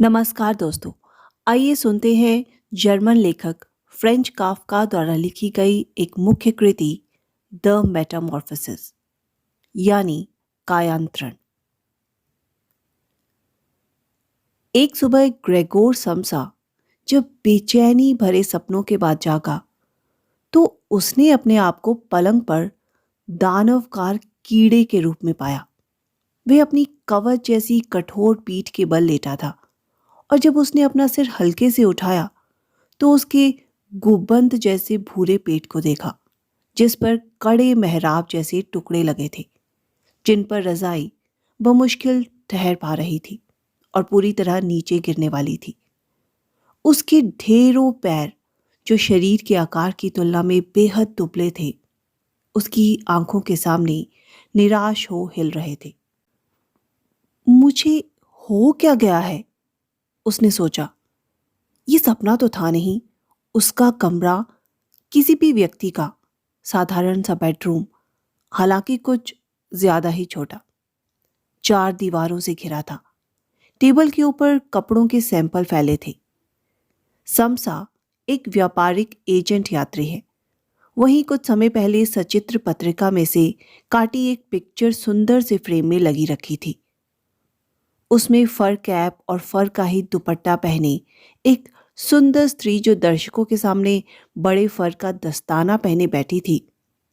नमस्कार दोस्तों। आइए सुनते हैं जर्मन लेखक फ्रेंच काफ्का द्वारा लिखी गई एक मुख्य कृति द मेटामॉर्फोसिस यानी कायांतरण। एक सुबह ग्रेगोर समसा जब बेचैनी भरे सपनों के बाद जागा तो उसने अपने आप को पलंग पर दानवकार कीड़े के रूप में पाया। वह अपनी कवच जैसी कठोर पीठ के बल लेटा था और जब उसने अपना सिर हल्के से उठाया तो उसके गुबंद जैसे भूरे पेट को देखा, जिस पर कड़े मेहराब जैसे टुकड़े लगे थे, जिन पर रजाई बमुश्किल ठहर पा रही थी और पूरी तरह नीचे गिरने वाली थी। उसके ढेरों पैर, जो शरीर के आकार की तुलना में बेहद दुबले थे, उसकी आंखों के सामने निराश हो हिल रहे थे। मुझे हो क्या गया है? उसने सोचा। ये सपना तो था नहीं। उसका कमरा, किसी भी व्यक्ति का साधारण सा बेडरूम, हालांकि कुछ ज्यादा ही छोटा, 4 दीवारों से घिरा था। टेबल के ऊपर कपड़ों के सैंपल फैले थे। समसा एक व्यापारिक एजेंट यात्री है। वहीं कुछ समय पहले सचित्र पत्रिका में से काटी एक पिक्चर सुंदर से फ्रेम में लगी रखी थी। उसमें फर कैप और फर का ही दुपट्टा पहने एक सुंदर स्त्री, जो दर्शकों के सामने बड़े फर का दस्ताना पहने बैठी थी,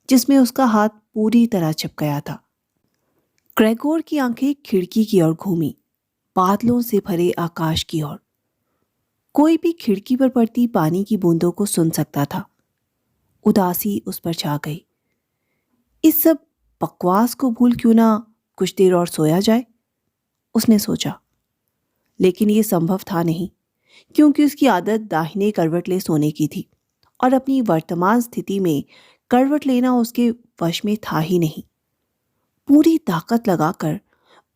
जिसमें उसका हाथ पूरी तरह छिप गया था। ग्रेगोर की आंखें खिड़की की ओर घूमी, बादलों से भरे आकाश की ओर। कोई भी खिड़की पर पड़ती पानी की बूंदों को सुन सकता था। उदासी उस पर छा गई। इस सब बकवास को भूल क्यों ना कुछ देर और सोया जाए, उसने सोचा। लेकिन यह संभव था नहीं, क्योंकि उसकी आदत दाहिने करवट ले सोने की थी और अपनी वर्तमान स्थिति में करवट लेना उसके वश में था ही नहीं। पूरी ताकत लगाकर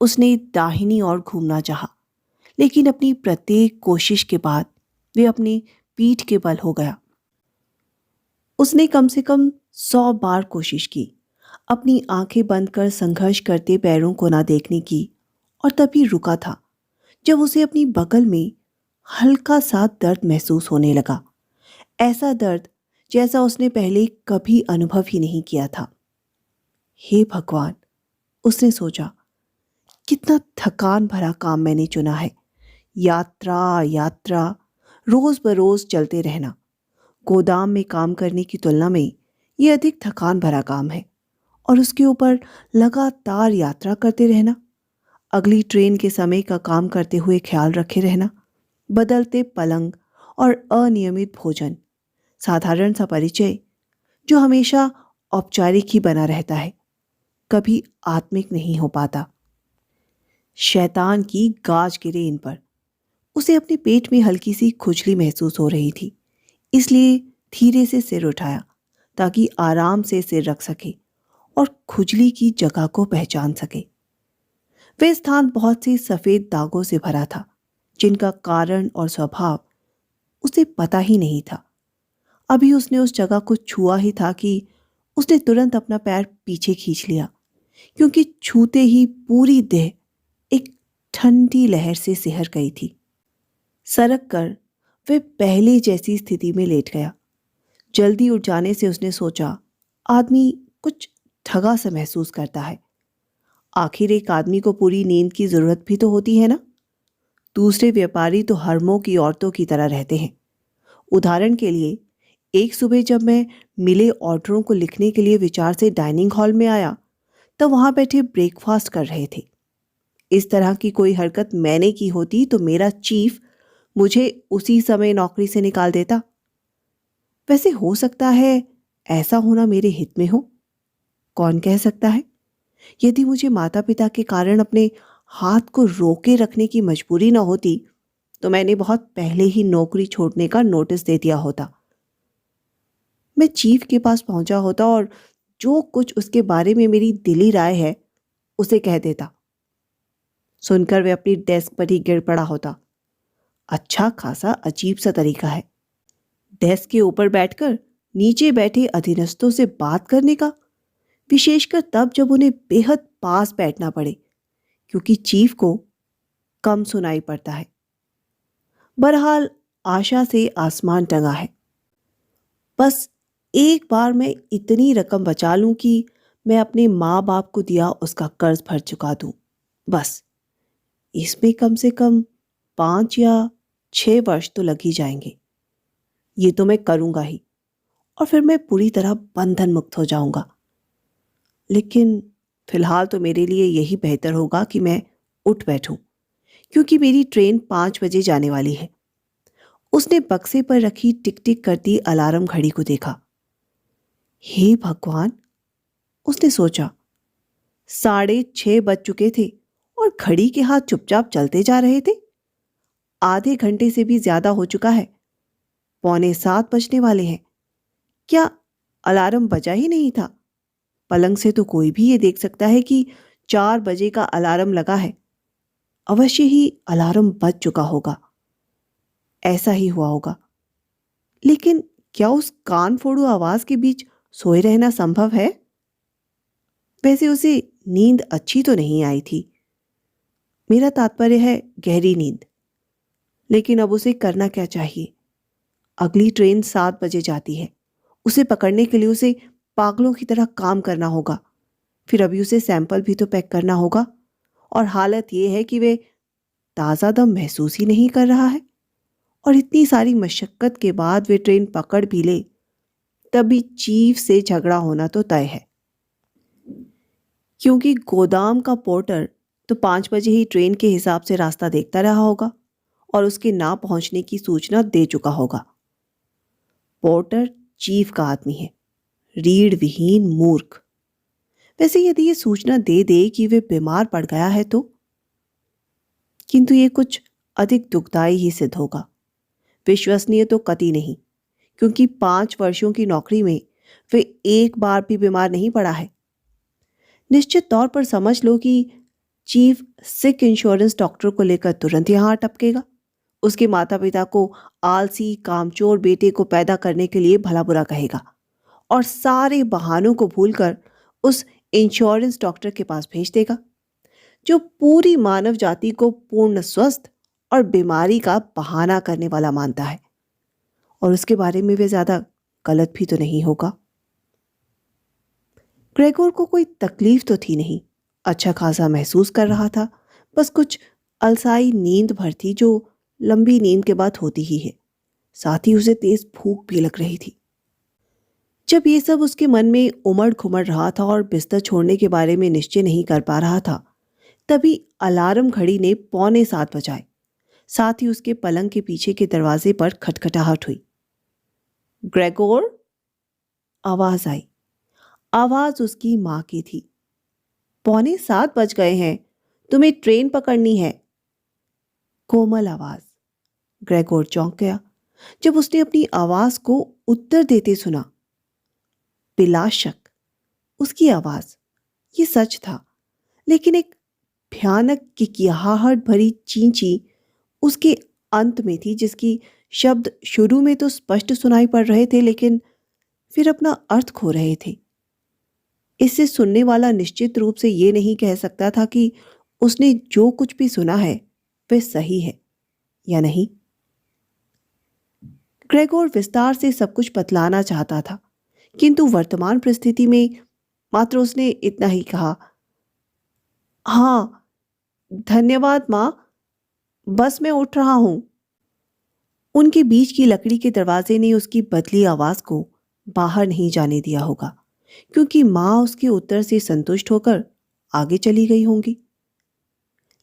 उसने दाहिनी ओर घूमना चाहा, लेकिन अपनी प्रत्येक कोशिश के बाद वे अपनी पीठ के बल हो गया। उसने कम से कम 100 बार कोशिश की, अपनी आंखें बंद कर संघर्ष करते पैरों को ना देखने की, और तभी रुका था जब उसे अपनी बगल में हल्का सा दर्द महसूस होने लगा। ऐसा दर्द जैसा उसने पहले कभी अनुभव ही नहीं किया था। हे भगवान, उसने सोचा, कितना थकान भरा काम मैंने चुना है। यात्रा यात्रा, रोज बरोज चलते रहना। गोदाम में काम करने की तुलना में यह अधिक थकान भरा काम है, और उसके ऊपर लगातार यात्रा करते रहना, अगली ट्रेन के समय का काम करते हुए ख्याल रखे रहना, बदलते पलंग और अनियमित भोजन, साधारण सा परिचय जो हमेशा औपचारिक ही बना रहता है, कभी आत्मिक नहीं हो पाता। शैतान की गाज गिरे इन पर। उसे अपने पेट में हल्की सी खुजली महसूस हो रही थी, इसलिए धीरे से सिर उठाया ताकि आराम से सिर रख सके और खुजली की जगह को पहचान सके। वह स्थान बहुत से सफेद दागों से भरा था, जिनका कारण और स्वभाव उसे पता ही नहीं था। अभी उसने उस जगह को छुआ ही था कि उसने तुरंत अपना पैर पीछे खींच लिया, क्योंकि छूते ही पूरी देह एक ठंडी लहर से सिहर गई थी। सरक कर वह पहले जैसी स्थिति में लेट गया। जल्दी उठ जाने से उसने सोचा, आदमी कुछ ठगा सा महसूस करता है। आखिर एक आदमी को पूरी नींद की जरूरत भी तो होती है ना। दूसरे व्यापारी तो हरमों की औरतों की तरह रहते हैं। उदाहरण के लिए, एक सुबह जब मैं मिले ऑर्डरों को लिखने के लिए विचार से डाइनिंग हॉल में आया, तब वहां बैठे ब्रेकफास्ट कर रहे थे। इस तरह की कोई हरकत मैंने की होती तो मेरा चीफ मुझे उसी समय नौकरी से निकाल देता। वैसे हो सकता है ऐसा होना मेरे हित में हो, कौन कह सकता है। यदि मुझे माता पिता के कारण अपने हाथ को रोके रखने की मजबूरी न होती, तो मैंने बहुत पहले ही नौकरी छोड़ने का नोटिस दे दिया होता। मैं चीफ के पास पहुंचा होता और जो कुछ उसके बारे में मेरी दिली राय है उसे कह देता। सुनकर वह अपनी डेस्क पर ही गिर पड़ा होता। अच्छा खासा अजीब सा तरीका है, डेस्क के ऊपर बैठकर नीचे बैठे अधीनस्थों से बात करने का, विशेषकर तब जब उन्हें बेहद पास बैठना पड़े, क्योंकि चीफ को कम सुनाई पड़ता है। बहरहाल आशा से आसमान टंगा है। बस एक बार मैं इतनी रकम बचा लूं कि मैं अपने माँ बाप को दिया उसका कर्ज भर चुका दूं। बस इसमें कम से कम 5 या 6 वर्ष तो लग ही जाएंगे। ये तो मैं करूंगा ही, और फिर मैं पूरी तरह बंधन मुक्त हो जाऊंगा। लेकिन फिलहाल तो मेरे लिए यही बेहतर होगा कि मैं उठ बैठूं, क्योंकि मेरी ट्रेन 5 बजे जाने वाली है। उसने बक्से पर रखी टिक टिक करती अलार्म घड़ी को देखा। हे भगवान, उसने सोचा, 6:30 बज चुके थे और घड़ी के हाथ चुपचाप चलते जा रहे थे। आधे घंटे से भी ज्यादा हो चुका है। 6:45 बजने वाले हैं। क्या अलार्म बजा ही नहीं था? पलंग से तो कोई भी ये देख सकता है कि 4 बजे का अलार्म लगा है। अवश्य ही अलार्म बज चुका होगा। ऐसा ही हुआ होगा। लेकिन क्या उस कान फोड़ू आवाज के बीच सोए रहना संभव है? वैसे उसे नींद अच्छी तो नहीं आई थी। मेरा तात्पर्य है गहरी नींद। लेकिन अब उसे करना क्या चाहिए? अगली ट्रेन 7 बजे जाती है। उसे पकड़ने के लिए उसे पागलों की तरह काम करना होगा। फिर अभी उसे सैंपल भी तो पैक करना होगा, और हालत यह है कि वे ताज़ा दम महसूस ही नहीं कर रहा है। और इतनी सारी मशक्कत के बाद वे ट्रेन पकड़ भी ले, तभी चीफ से झगड़ा होना तो तय है। क्योंकि गोदाम का पोर्टर तो 5 बजे ही ट्रेन के हिसाब से रास्ता देखता रहा होगा और उसके ना पहुंचने की सूचना दे चुका होगा। पोर्टर चीफ का आदमी है, रीढ़ विहीन मूर्ख। वैसे यदि ये सूचना दे दे कि वे बीमार पड़ गया है तो, किंतु ये कुछ अधिक दुखदाई ही सिद्ध होगा। विश्वसनीय तो कतई नहीं, क्योंकि 5 वर्षों की नौकरी में वे एक बार भी बीमार नहीं पड़ा है। निश्चित तौर पर समझ लो कि चीफ सिक इंश्योरेंस डॉक्टर को लेकर तुरंत यहां टपकेगा। उसके माता पिता को आलसी कामचोर बेटे को पैदा करने के लिए भला बुरा कहेगा और सारे बहानों को भूलकर उस इंश्योरेंस डॉक्टर के पास भेज देगा, जो पूरी मानव जाति को पूर्ण स्वस्थ और बीमारी का बहाना करने वाला मानता है। और उसके बारे में वे ज्यादा गलत भी तो नहीं होगा। ग्रेगोर को कोई तकलीफ तो थी नहीं, अच्छा खासा महसूस कर रहा था। बस कुछ अलसाई नींद भर थी, जो लंबी नींद के बाद होती ही है। साथ ही उसे तेज भूख भी लग रही थी। जब ये सब उसके मन में उमड़ घुमड़ रहा था और बिस्तर छोड़ने के बारे में निश्चय नहीं कर पा रहा था, तभी अलार्म घड़ी ने 6:45 बजाए। साथ ही उसके पलंग के पीछे के दरवाजे पर खटखटाहट हुई। ग्रेगोर, आवाज आई। आवाज उसकी मां की थी। 6:45 बज गए हैं, तुम्हें ट्रेन पकड़नी है। कोमल आवाज। ग्रेगोर चौंक गया जब उसने अपनी आवाज को उत्तर देते सुना। बिला शक उसकी आवाज, ये सच था, लेकिन एक भयानक किकियाहट भरी चींची उसके अंत में थी, जिसकी शब्द शुरू में तो स्पष्ट सुनाई पड़ रहे थे, लेकिन फिर अपना अर्थ खो रहे थे। इससे सुनने वाला निश्चित रूप से ये नहीं कह सकता था कि उसने जो कुछ भी सुना है वह सही है या नहीं। ग्रेगोर विस्तार से सब कुछ बतलाना चाहता था, किंतु वर्तमान परिस्थिति में मात्र उसने इतना ही कहा, हाँ धन्यवाद मां, बस मैं उठ रहा हूं। उनके बीच की लकड़ी के दरवाजे ने उसकी बदली आवाज को बाहर नहीं जाने दिया होगा, क्योंकि मां उसके उत्तर से संतुष्ट होकर आगे चली गई होंगी।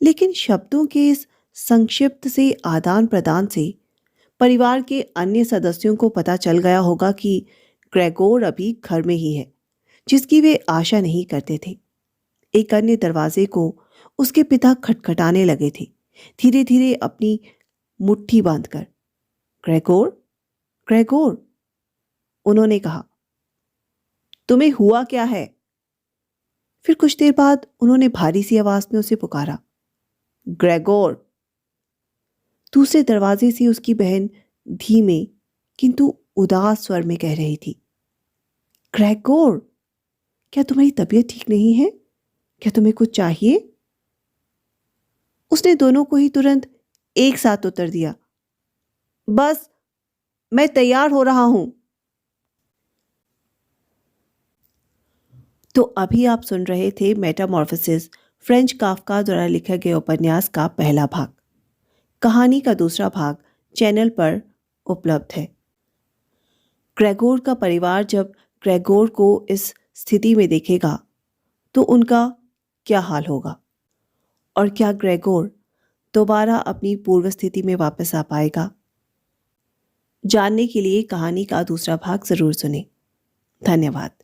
लेकिन शब्दों के इस संक्षिप्त से आदान प्रदान से परिवार के अन्य सदस्यों को पता चल गया होगा कि ग्रेगोर अभी घर में ही है, जिसकी वे आशा नहीं करते थे। एक अन्य दरवाजे को उसके पिता खटखटाने लगे थे, धीरे धीरे अपनी मुट्ठी बांधकर। ग्रेगोर, ग्रेगोर, उन्होंने कहा, तुम्हें हुआ क्या है? फिर कुछ देर बाद उन्होंने भारी सी आवाज में उसे पुकारा, ग्रेगोर। दूसरे दरवाजे से उसकी बहन धीमे किंतु उदास स्वर में कह रही थी, ग्रेगोर, क्या तुम्हारी तबीयत ठीक नहीं है? क्या तुम्हें कुछ चाहिए? उसने दोनों को ही तुरंत एक साथ उत्तर दिया, बस, मैं तैयार हो रहा हूं। तो अभी आप सुन रहे थे मेटामॉर्फोसिस, फ्रेंच काफ्का द्वारा लिखे गए उपन्यास का पहला भाग। कहानी का दूसरा भाग चैनल पर उपलब्ध है। ग्रेगोर का परिवार जब ग्रेगोर को इस स्थिति में देखेगा तो उनका क्या हाल होगा, और क्या ग्रेगोर दोबारा अपनी पूर्व स्थिति में वापस आ पाएगा? जानने के लिए कहानी का दूसरा भाग जरूर सुनें। धन्यवाद।